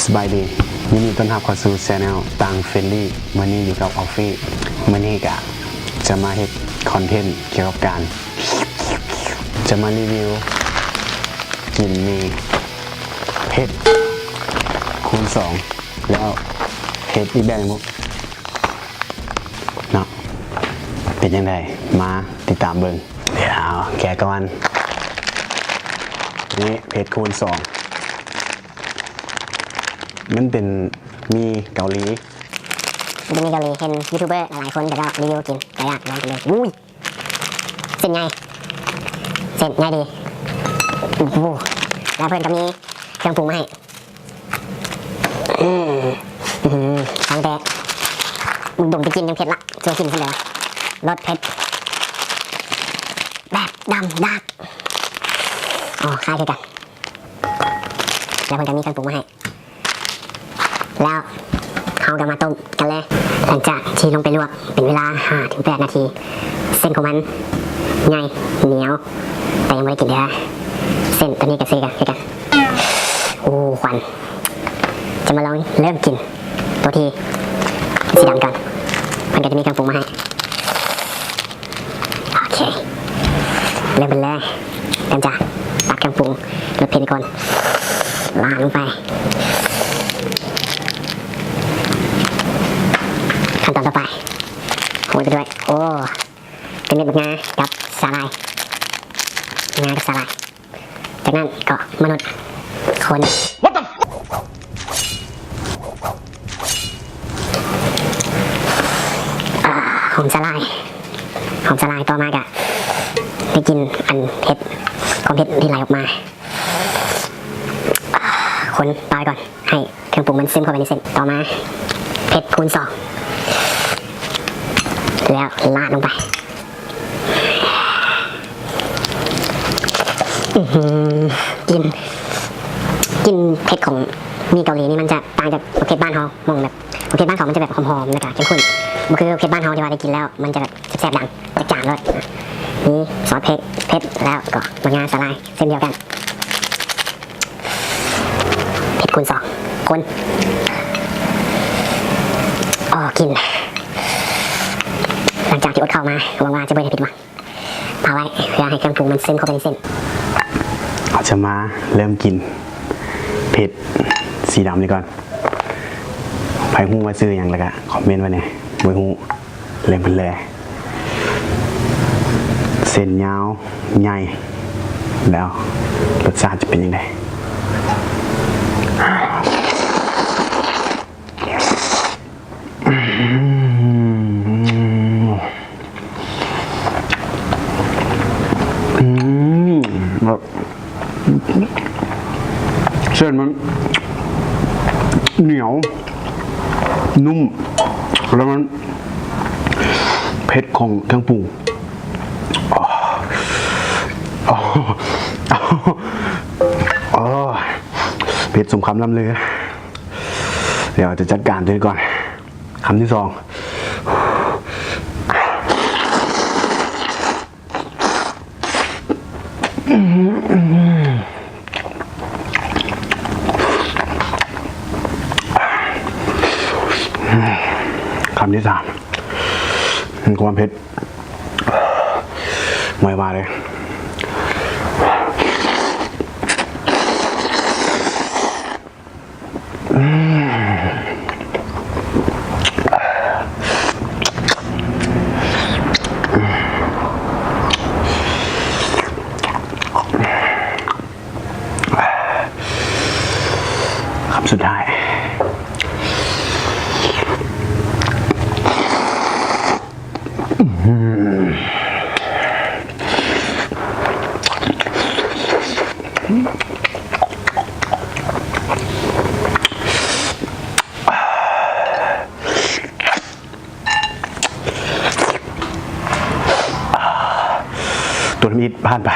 สบายดียินดีต้อนรับเข้าสู่ช anel ตังเฟรนลี่วันนี้อยู่กับออฟฟี่วันนี้ก็จะมาเฮ็ดคอนเทนต์เกี่ยวกับการจะมารีวิวกินมีเผ็ดคูณ2แล้วเผ็ดอีกแบบนึงเนาะเป็นยังไงมาติดตามเบิ่งเดี๋ยวแกะก่อนนี่เผ็ดคูณ2มันเป็นมีเกาหลีมันมีเกาหลีเห็นยูทูบเบอร์หลายคนแต่ก็รีวิวกินหลายอย่างลองกินเลยอุ้ยเส้นไงเส้นไงดีโอ้โหแล้วเพื่อนก็มีเครื่องปรุงมาให้ตั้งแต่มึงดุ่มไปกินยังเผ็ดละเจอกินเสร็จแล้วรสเผ็ดแบบดำดักอ๋อคล้ายคือกันแล้วเพื่อนก็มีเครื่องปรุงมาให้แล้วเขาก็มาต้มกันเลยหลังจากที่ลงไปลวกเป็นเวลา 5-8 นาทีเส้นของมันใหญ่เหนียวแต่ยังไม่ได้กินเลยเส้นตัวนี้กับซีกันโอ้ควันจะมาลองเริ่มกินตัวที่สีดำก่อนมันก็จะมีเครื่องปรุงมาให้โอเคเริ่มเป็นเลยกันจ้ะตัดเครื่องปรุงรสเผ็ดก่อนลาดลงไปขั้นตอนต่อไปโรยไปด้วยโอ้เป็นเม็ดงากับสาหร่ายงากับสาหร่ายจากนั้นก็มนุษย์คน What the หอมสาหร่ายต่อมากะได้กินอันเผ็ดความเผ็ดที่ไหลออกมาคนต่อไปก่อนให้เครื่องปรุงมันซึมเข้าไปในเส้นต่อมาเผ็ดคูณ2แล้วลาดลงไปกินเผ็ดของมีเกาหลีนี่มันจะต่างจากเผ็ดบ้านเขามองแบบเผ็ดบ้านเขามันจะแบบหอมๆนะคะเข้มข้นมันคือเผ็ดบ้านเขาที่ว่าได้กินแล้วมันจะแบบแซ่บๆดังจัดจ้านเลยนี่ซอสเผ็ดแล้วก็มะงาสาหร่ายเส้นเดียวกันเผ็ดคูณ2คนอ๋อกินหลังจากที่อดเข้ามาหวังว่าจะไม่ได้ผิดหวังพาไว้เพื่อให้เครื่องปรุงมันซึมเข้าไปในเส้นเราจะมาเริ่มกินเผ็ดสีดำดีก่อนไผ่หูมาซื้ออย่างละกะคอมเมนต์ไว้เนี่ยไผ่หูเริ่มเป็นเลยเส้นยาวใหญ่แล้วรสชาติจะเป็นยังไงแบบเส้นมันเหนียวนุ่มแล้วมันเผ็ดของเครื่องปรุงเผ็ดสมคำล่ำลือเดี๋ยวจะจัดการด้วยก่อนคำที่2คำที่3ความเผ็ดไม่มาเลยคำสุดท้ายตัวมีดผ่านไป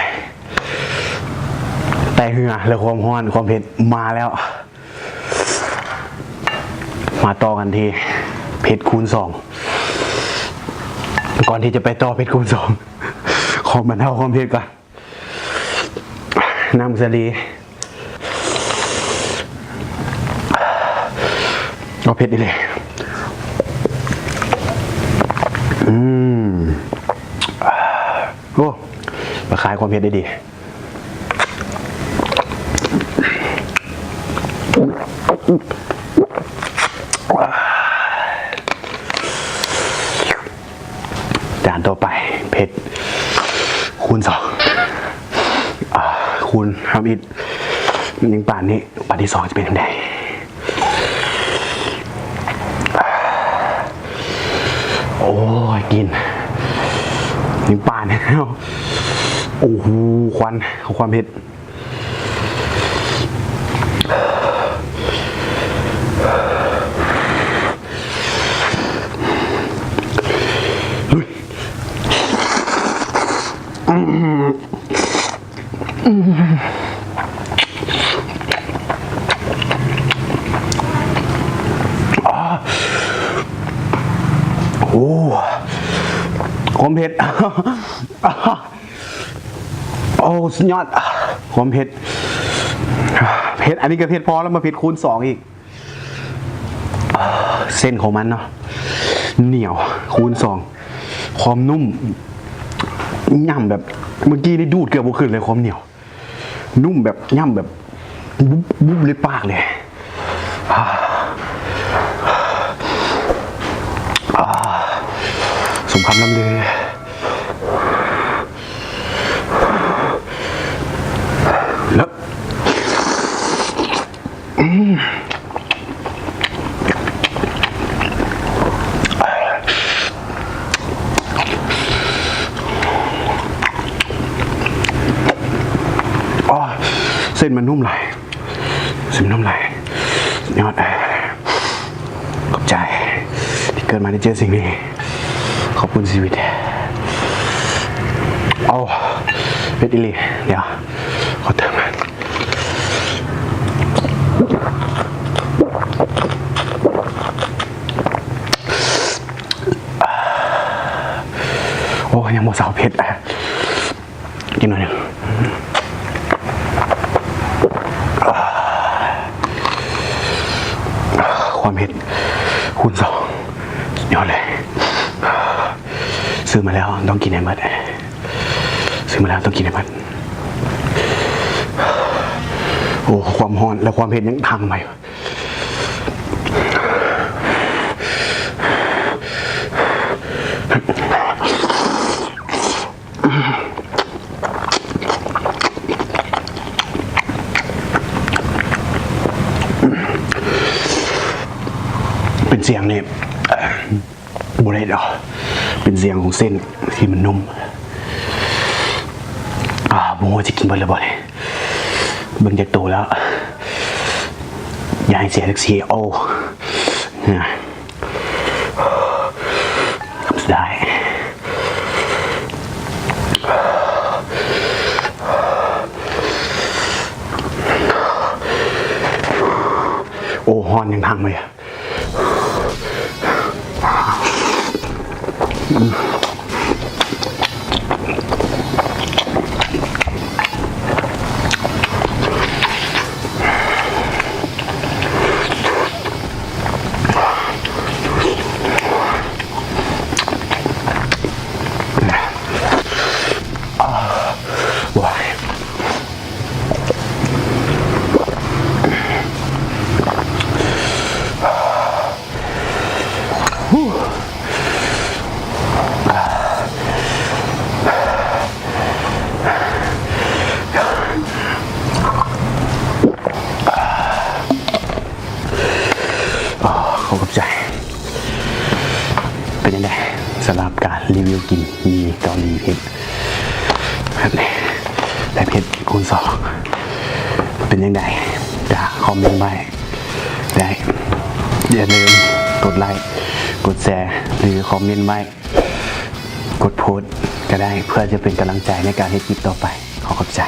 แต่เหงื่อและความร้อนความเผ็ดมาแล้วมาต่อกันที่เผ็ดคูณ2ก่อนที่จะไปต่อเผ็ดคูณ2ขอมันเท่าความเผ็ดก่อนน้ำสลี อ เอาเผ็ดดิเลยโอ้มาขายความเผ็ดได้ดีจานต่อไปเผ็ดคูณ2คูณทำอีกยังป่านนี้ป่านที่2จะเป็นยังไงโอ้ยกินยังป่านเนี่ยโอ้โหควันความเผ็ดโอ้ความเผ็ดโอ้สุดยอดความเผ็ดอันนี้ก็เผ็ดพอแล้วมาเผ็ดคูณ2อีกเส้นของมันเนาะเหนียวคูณ2ความนุ่มย่ำแบบเมื่อกี้นี่ดูดเกือบบ่ขึ้นเลยความเหนียวนุ่มแบบย่ำแบบบุ๊บเลยปากเลยสมคำล่ำลือแล้วเส้นมันนุ่มไหลยอดขอบใจที่เกิดมาได้เจอสิ่งนี้ขอบคุณชีวิตเอาเป็ดอิลีเดี๋ยวขอเติมมันโอ้ยังโมสาวเผ็ดกินหน่อยหนึ่งความเผ็ดคูณ2ยอดเลยซื้อมาแล้วต้องกินให้หมดโอ้ความร้อนและความเผ็ดยังทำใหม่เป็นเสียงเนี่ยบุเรตเหรอเป็นเสียงของเส้นที่มันนุ่มบุ้งว่าจะกินบอลเลยบ่อยเบิ่งจากตัวแล้วอย่าให้เสียสักทีโอ้เนี่ยทำได้โอ้ฮอนยังทางเลยเป็นยังไงสำหรับการรีวิวกินมีเกาหลีเผ็ดแบบนี้แต่เผ็ดคูณ2เป็นยังไงจะคอมเมนต์ไว้ได้อย่าลืมกดไลค์กดแชร์หรือคอมเมนต์ไว้กดโพสต์ก็ได้เพื่อจะเป็นกำลังใจในการให้คลิปต่อไปขอบใจ